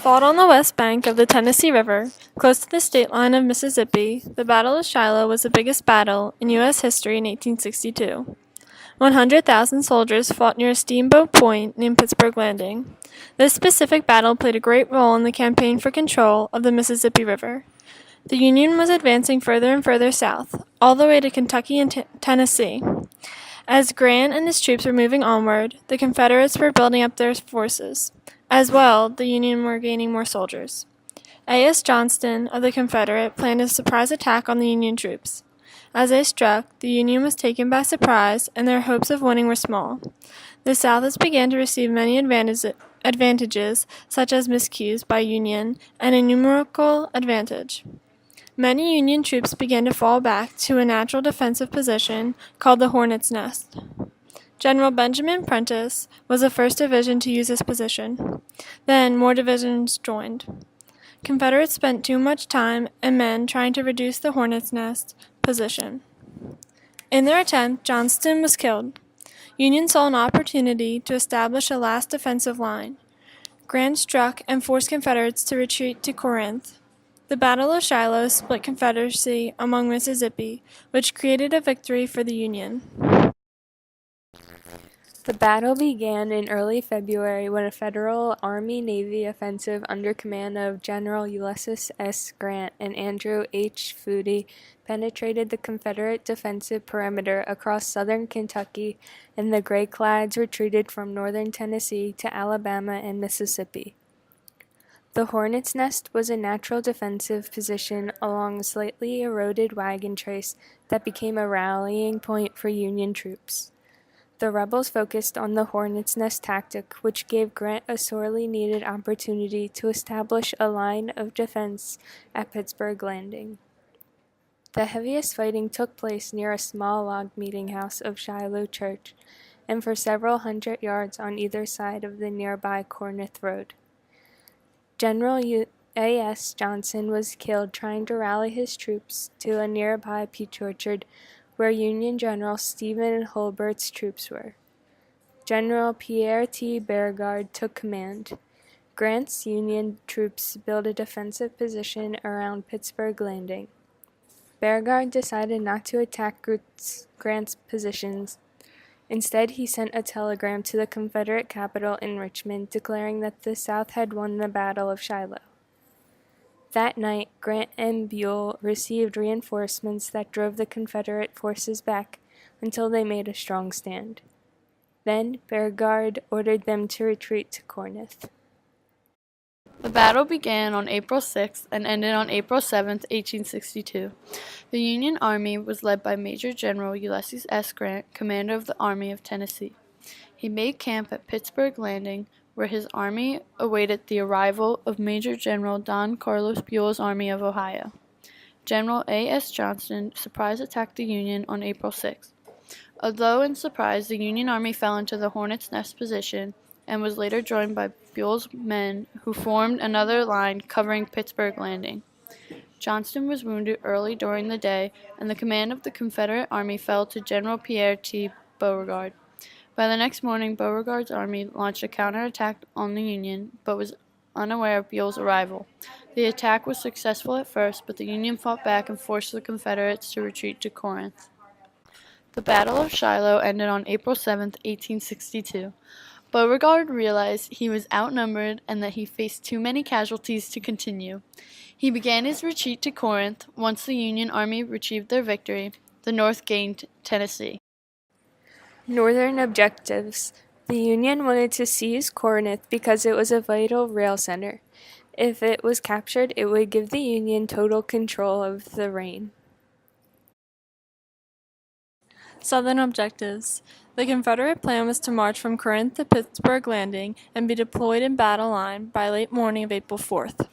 Fought on the west bank of the Tennessee River, close to the state line of Mississippi, the Battle of Shiloh was the biggest battle in U.S. history in 1862. 100,000 soldiers fought near a steamboat point named Pittsburgh Landing. This specific battle played a great role in the campaign for control of the Mississippi River. The Union was advancing further and further south, all the way to Kentucky and Tennessee. As Grant and his troops were moving onward, the Confederates were building up their forces. As well, the Union were gaining more soldiers. A.S. Johnston of the Confederate planned a surprise attack on the Union troops. As they struck, the Union was taken by surprise, and their hopes of winning were small. The South has begun to receive many advantages, such as miscues by Union and a numerical advantage. Many Union troops began to fall back to a natural defensive position called the Hornet's Nest. General Benjamin Prentiss was the first division to use this position. Then more divisions joined. Confederates spent too much time and men trying to reduce the Hornet's Nest position. In their attempt, Johnston was killed. Union saw an opportunity to establish a last defensive line. Grant struck and forced Confederates to retreat to Corinth. The Battle of Shiloh split Confederacy among Mississippi, which created a victory for the Union. The battle began in early February when a Federal Army-Navy offensive under command of General Ulysses S. Grant and Andrew H. Foote penetrated the Confederate defensive perimeter across southern Kentucky, and the Gray-Clads retreated from northern Tennessee to Alabama and Mississippi. The Hornet's Nest was a natural defensive position along a slightly eroded wagon trace that became a rallying point for Union troops. The rebels focused on the Hornet's Nest tactic, which gave Grant a sorely needed opportunity to establish a line of defense at Pittsburgh Landing. The heaviest fighting took place near a small log meeting house of Shiloh Church, and for several hundred yards on either side of the nearby Corinth Road. General A.S. Johnson was killed trying to rally his troops to a nearby peach orchard where Union General Stephen Hurlbut's troops were. General Pierre T. Beauregard took command. Grant's Union troops built a defensive position around Pittsburgh Landing. Beauregard decided not to attack Grant's positions. Instead, he sent a telegram to the Confederate capital in Richmond declaring that the South had won the Battle of Shiloh. That night, Grant and Buell received reinforcements that drove the Confederate forces back until they made a strong stand. Then, Beauregard ordered them to retreat to Corinth. The battle began on April 6th and ended on April 7th, 1862. The Union Army was led by Major General Ulysses S. Grant, commander of the Army of Tennessee. He made camp at Pittsburgh Landing, where his army awaited the arrival of Major General Don Carlos Buell's Army of Ohio. General A.S. Johnston surprise attacked the Union on April 6th. Although in surprise, the Union Army fell into the Hornet's Nest position and was later joined by Buell's men, who formed another line covering Pittsburgh Landing. Johnston was wounded early during the day, and the command of the Confederate Army fell to General Pierre T. Beauregard. By the next morning, Beauregard's army launched a counterattack on the Union, but was unaware of Buell's arrival. The attack was successful at first, but the Union fought back and forced the Confederates to retreat to Corinth. The Battle of Shiloh ended on April 7, 1862. Beauregard realized he was outnumbered and that he faced too many casualties to continue. He began his retreat to Corinth. Once the Union Army achieved their victory, the North gained Tennessee. Northern objectives. The Union wanted to seize Corinth because it was a vital rail center. If it was captured, it would give the Union total control of the Rhine. Southern objectives. The Confederate plan was to march from Corinth to Pittsburgh Landing and be deployed in battle line by late morning of April 4th.